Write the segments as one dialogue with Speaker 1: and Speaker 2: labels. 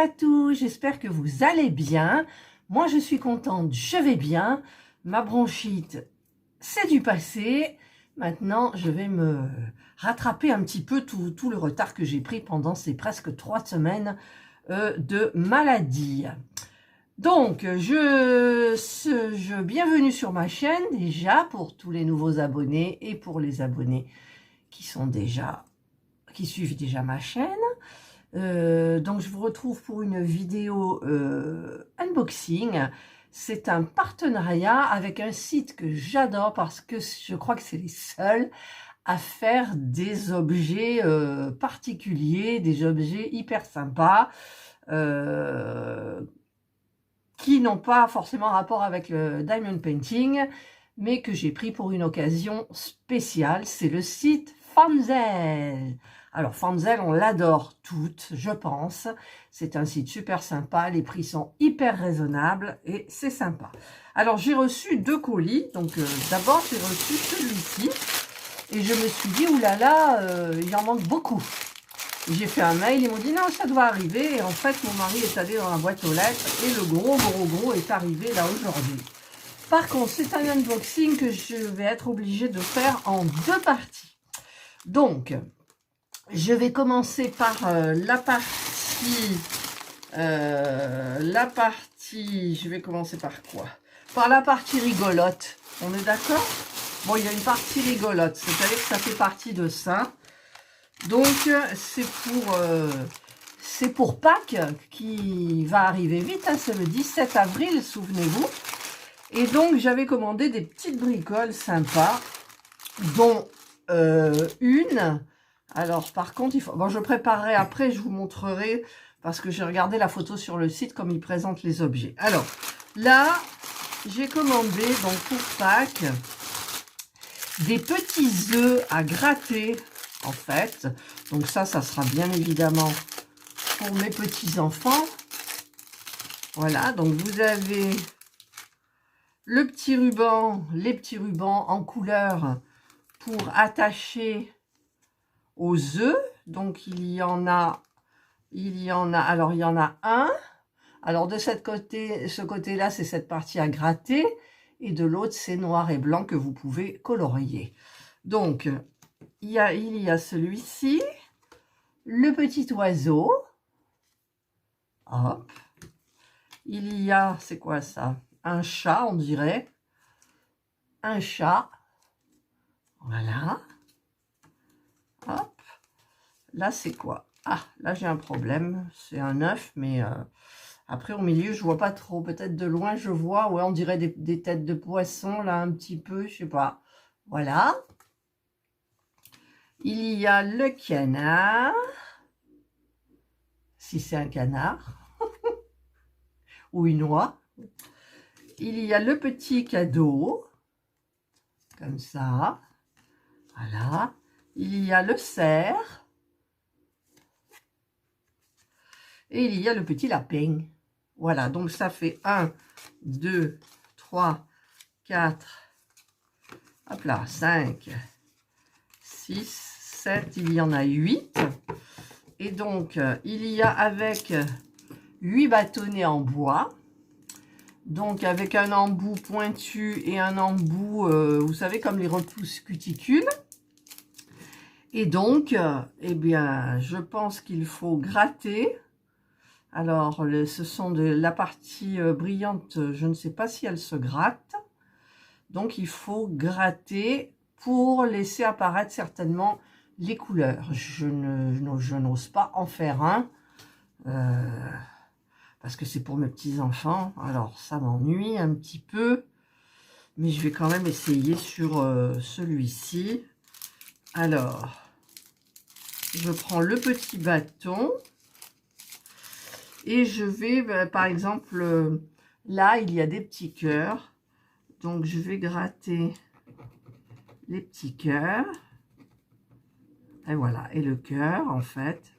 Speaker 1: à tous, j'espère que vous allez bien. Moi, je suis contente, je vais bien. Ma bronchite, c'est du passé. Maintenant, je vais me rattraper un petit peu tout le retard que j'ai pris pendant ces presque 3 semaines de maladie. Donc, bienvenue sur ma chaîne déjà pour tous les nouveaux abonnés et pour les abonnés qui suivent déjà ma chaîne. Donc je vous retrouve pour une vidéo unboxing. C'est un partenariat avec un site que j'adore parce que je crois que c'est les seuls à faire des objets particuliers, des objets hyper sympas qui n'ont pas forcément rapport avec le diamond painting, mais que j'ai pris pour une occasion spéciale. C'est le site Fanzel. Alors Fanzel, on l'adore toutes, je pense. C'est un site super sympa, les prix sont hyper raisonnables et c'est sympa. Alors j'ai reçu 2 colis, donc d'abord j'ai reçu celui-ci et je me suis dit, oulala, il en manque beaucoup. J'ai fait un mail, ils m'ont dit non, ça doit arriver. Et en fait, mon mari est allé dans la boîte aux lettres et le gros est arrivé là aujourd'hui. Par contre, c'est un unboxing que je vais être obligée de faire en 2 parties. Donc, je vais commencer par je vais commencer par quoi? Par la partie rigolote. On est d'accord? Bon, il y a une partie rigolote, c'est-à-dire que ça fait partie de ça. Donc, c'est pour Pâques qui va arriver vite, hein, c'est le 17 avril, souvenez-vous. Et donc, j'avais commandé des petites bricoles sympas, dont une. Alors, par contre, je préparerai après, je vous montrerai, parce que j'ai regardé la photo sur le site, comme ils présentent les objets. Alors, là, j'ai commandé, donc pour Pâques, des petits œufs à gratter, en fait. Donc ça sera bien évidemment pour mes petits-enfants. Voilà, donc vous avez le petit ruban, les petits rubans en couleur pour attacher aux œufs. Donc il y en a un. Alors de ce côté-là, c'est cette partie à gratter. Et de l'autre, c'est noir et blanc que vous pouvez colorier. Donc, il y a celui-ci, le petit oiseau. Hop. Il y a, c'est quoi ça? Un chat, on dirait. Un chat. Voilà. Hop. Là, c'est quoi? Ah, là, j'ai un problème. C'est un œuf, mais après, au milieu, je vois pas trop. Peut-être de loin, je vois. Ouais, on dirait des têtes de poisson, là, un petit peu. Je sais pas. Voilà. Il y a le canard. Si c'est un canard. Ou une oie. Il y a le petit cadeau. Comme ça. Voilà. Il y a le cerf. Et il y a le petit lapin. Voilà, donc ça fait 1, 2, 3, 4, hop là, 5, 6, 7, il y en a 8. Et donc, il y a avec 8 bâtonnets en bois. Donc, avec un embout pointu et un embout, vous savez, comme les repousses cuticules. Et donc, eh bien, je pense qu'il faut gratter. Alors, ce sont de la partie brillante, je ne sais pas si elle se gratte. Donc, il faut gratter pour laisser apparaître certainement les couleurs. Je n'ose pas en faire un, parce que c'est pour mes petits-enfants. Alors, ça m'ennuie un petit peu, mais je vais quand même essayer sur celui-ci. Alors, je prends le petit bâton. Et je vais, par exemple, là, il y a des petits cœurs. Donc, je vais gratter les petits cœurs. Et voilà. Et le cœur, en fait,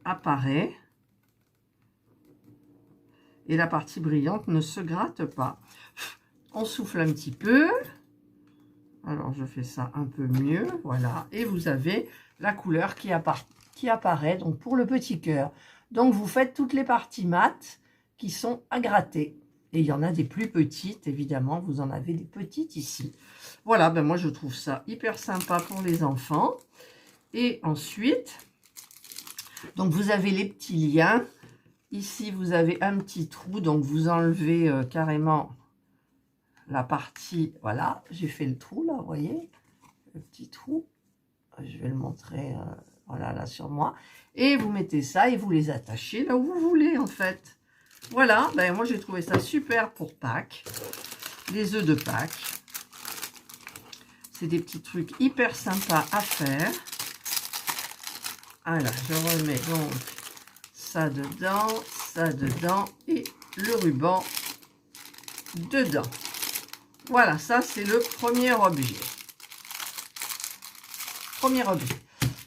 Speaker 1: apparaît. Et la partie brillante ne se gratte pas. On souffle un petit peu. Alors, je fais ça un peu mieux. Voilà. Et vous avez la couleur qui apparaît, donc, pour le petit cœur. Donc, vous faites toutes les parties mates qui sont à gratter. Et il y en a des plus petites, évidemment. Vous en avez des petites ici. Voilà, ben moi, je trouve ça hyper sympa pour les enfants. Et ensuite, donc vous avez les petits liens. Ici, vous avez un petit trou. Donc, vous enlevez carrément la partie. Voilà, j'ai fait le trou, là, vous voyez. Le petit trou. Je vais le montrer, voilà, là, sur moi. Et vous mettez ça et vous les attachez là où vous voulez, en fait. Voilà, ben moi, j'ai trouvé ça super pour Pâques. Les œufs de Pâques. C'est des petits trucs hyper sympas à faire. Alors, je remets donc ça dedans et le ruban dedans. Voilà, ça c'est le premier objet. Premier objet.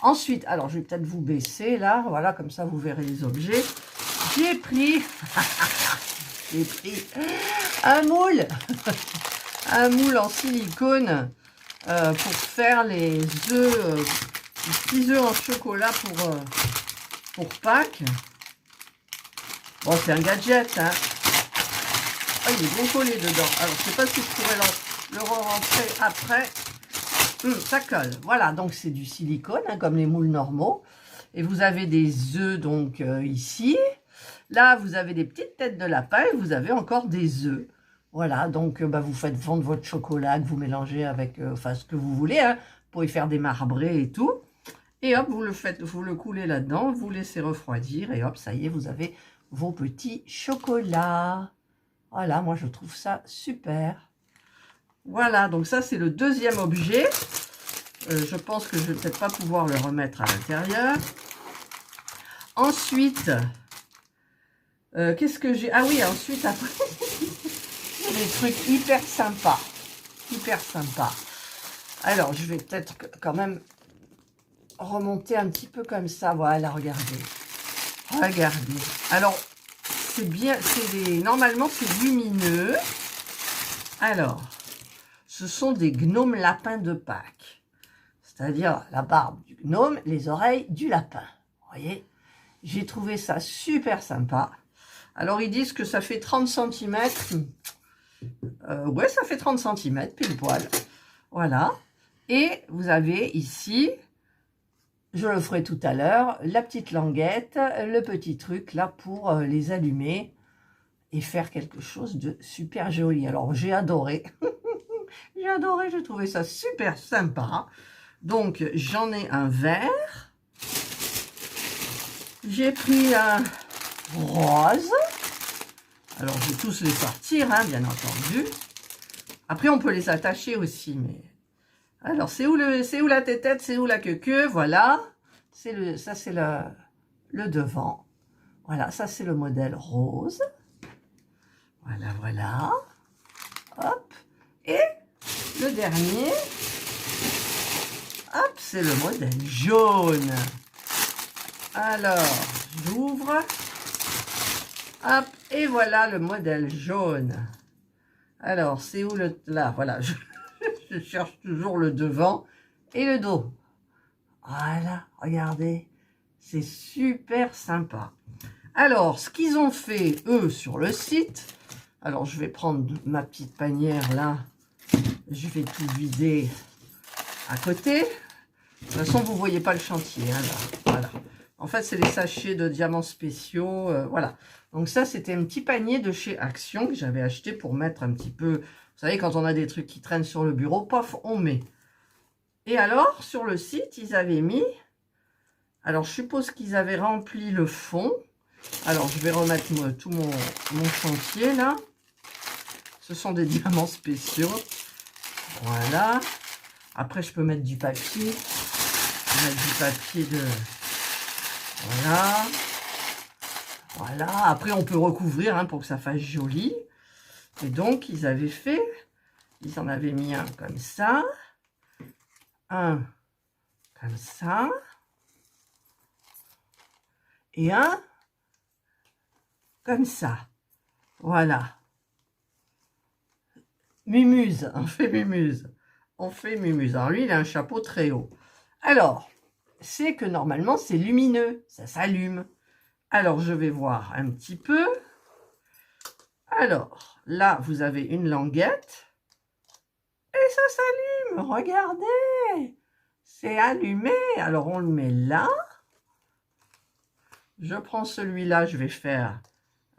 Speaker 1: Ensuite, alors je vais peut-être vous baisser là, voilà, comme ça vous verrez les objets. J'ai pris, un moule, un moule en silicone pour faire les œufs. Des petits œufs en chocolat pour Pâques. Bon, c'est un gadget, hein. Oh, il est bien collé dedans. Alors, je ne sais pas si je pourrais le rentrer après. Ça colle. Voilà, donc c'est du silicone, hein, comme les moules normaux. Et vous avez des œufs, donc, ici. Là, vous avez des petites têtes de lapin et vous avez encore des œufs. Voilà, donc, bah, vous faites fondre votre chocolat que vous mélangez avec, enfin, ce que vous voulez, hein, pour y faire des marbrés et tout. Et hop, vous le coulez là-dedans, vous laissez refroidir et hop, ça y est, vous avez vos petits chocolats. Voilà, moi je trouve ça super. Voilà, donc ça c'est le deuxième objet. Je pense que je ne vais peut-être pas pouvoir le remettre à l'intérieur. Ensuite, qu'est-ce que j'ai? Ah oui, ensuite, après, des trucs hyper sympas. Hyper sympas. Alors, je vais peut-être quand même remonter un petit peu comme ça. Voilà, regardez. Regardez. Alors, c'est bien, normalement, c'est lumineux. Alors, ce sont des gnomes lapins de Pâques. C'est-à-dire la barbe du gnome, les oreilles du lapin. Vous voyez? J'ai trouvé ça super sympa. Alors, ils disent que ça fait 30 cm. Ouais, ça fait 30 cm, pile poil. Voilà. Et vous avez ici, je le ferai tout à l'heure, la petite languette, le petit truc là pour les allumer et faire quelque chose de super joli. Alors, j'ai adoré. J'ai adoré, j'ai trouvé ça super sympa. Donc, j'en ai un vert. J'ai pris un rose. Alors, je vais tous les sortir, hein, bien entendu. Après, on peut les attacher aussi, mais... Alors, c'est où la tête, c'est où la queue, voilà. Ça, c'est le devant. Voilà, ça, c'est le modèle rose. Voilà, voilà. Hop. Et le dernier, hop, c'est le modèle jaune. Alors, j'ouvre. Hop, et voilà le modèle jaune. Alors, c'est où le... Là, voilà, je cherche toujours le devant et le dos. Voilà, regardez, c'est super sympa. Alors, ce qu'ils ont fait, eux, sur le site... Alors, je vais prendre ma petite panière, là. Je vais tout vider à côté. De toute façon, vous ne voyez pas le chantier, hein, là. Voilà. En fait, c'est les sachets de diamants spéciaux. Voilà. Donc ça, c'était un petit panier de chez Action que j'avais acheté pour mettre un petit peu... Vous savez, quand on a des trucs qui traînent sur le bureau, paf, on met. Et alors, sur le site, ils avaient mis... Alors, je suppose qu'ils avaient rempli le fond. Alors, je vais remettre tout mon chantier, là. Ce sont des diamants spéciaux. Voilà. Après, je peux mettre du papier. Je vais mettre du papier de... Voilà. Voilà. Après, on peut recouvrir, hein, pour que ça fasse joli. Et donc, ils avaient fait... Ils en avaient mis un comme ça. Un comme ça. Et un comme ça. Voilà. Mumuse, on fait mumuse. On fait mumuse. Alors lui, il a un chapeau très haut. Alors, c'est que normalement, c'est lumineux. Ça s'allume. Alors, je vais voir un petit peu. Alors, là, vous avez une languette. Et ça s'allume, regardez. C'est allumé. Alors, on le met là. Je prends celui-là, je vais faire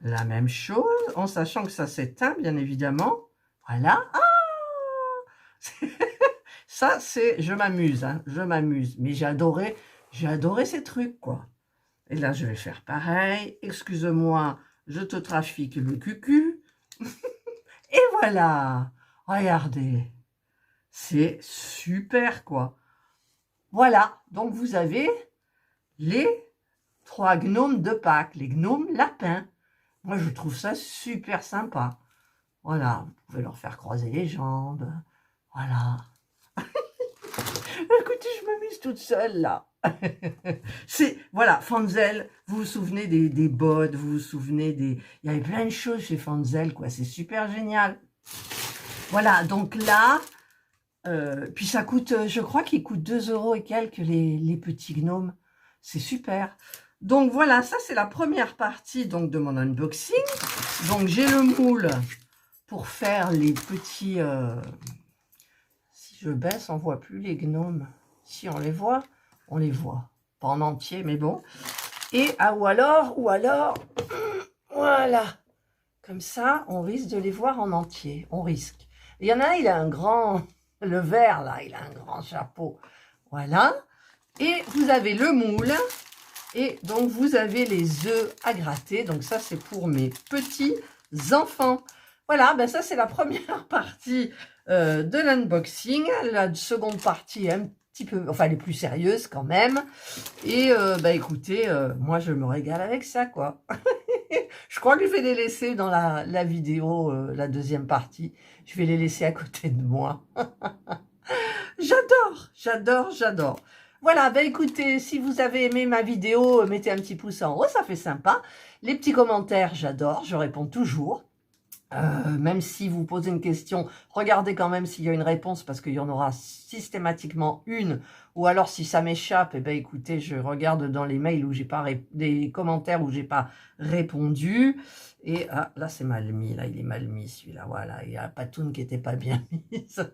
Speaker 1: la même chose, en sachant que ça s'éteint, bien évidemment. Voilà. Ah, ça, c'est... Je m'amuse, hein, je m'amuse. Mais j'ai adoré ces trucs, quoi. Et là, je vais faire pareil. Excuse-moi, je te trafique le cucu. Et voilà. Regardez. C'est super, quoi. Voilà. Donc, vous avez les 3 gnomes de Pâques, les gnomes lapins. Moi, je trouve ça super sympa. Voilà, vous pouvez leur faire croiser les jambes. Voilà. Écoutez, je m'amuse toute seule, là. Voilà, Fanzel, vous vous souvenez des bottes, vous vous souvenez des... Il y avait plein de choses chez Fanzel, quoi. C'est super génial. Voilà, donc là... puis ça coûte, je crois qu'il coûte 2 € et quelques, les petits gnomes. C'est super. Donc voilà, ça c'est la première partie donc de mon unboxing. Donc j'ai le moule pour faire les petits... Si je baisse, on ne voit plus les gnomes. Si on les voit, pas en entier, mais bon. Et ou alors, voilà. Comme ça, on risque de les voir en entier. On risque. Il y en a un, il a un grand... Le vert, là, il a un grand chapeau. Voilà. Et vous avez le moule. Et donc, vous avez les œufs à gratter. Donc, ça, c'est pour mes petits enfants. Voilà, ben ça, c'est la première partie de l'unboxing. La seconde partie est un petit peu... Enfin, elle est plus sérieuse quand même. Et, bah, écoutez, moi, je me régale avec ça, quoi. Je crois que je vais les laisser dans la vidéo, la deuxième partie. Je vais les laisser à côté de moi. J'adore. Voilà, ben écoutez, si vous avez aimé ma vidéo, mettez un petit pouce en haut, ça fait sympa. Les petits commentaires, j'adore, je réponds toujours. Même si vous posez une question, regardez quand même s'il y a une réponse, parce qu'il y en aura systématiquement une. Ou alors, si ça m'échappe, eh ben, écoutez, je regarde dans les mails où j'ai pas des commentaires où j'ai pas répondu. Et là, c'est mal mis. Là, il est mal mis, celui-là. Voilà, il y a la patoune qui était pas bien mise.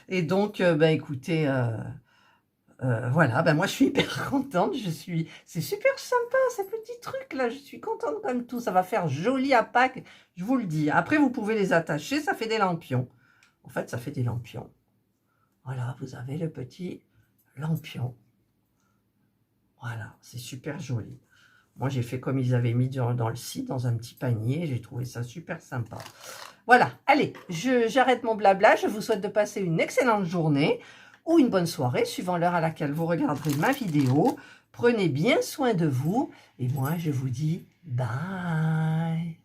Speaker 1: Et donc, ben, écoutez... voilà, ben moi je suis hyper contente, c'est super sympa ces petits trucs là, je suis contente comme tout, ça va faire joli à Pâques, je vous le dis. Après vous pouvez les attacher, ça fait des lampions. En fait ça fait des lampions. Voilà, vous avez le petit lampion. Voilà, c'est super joli. Moi j'ai fait comme ils avaient mis dans le site, dans un petit panier, j'ai trouvé ça super sympa. Voilà, allez, j'arrête mon blabla, je vous souhaite de passer une excellente journée ou une bonne soirée, suivant l'heure à laquelle vous regarderez ma vidéo. Prenez bien soin de vous et moi, je vous dis bye.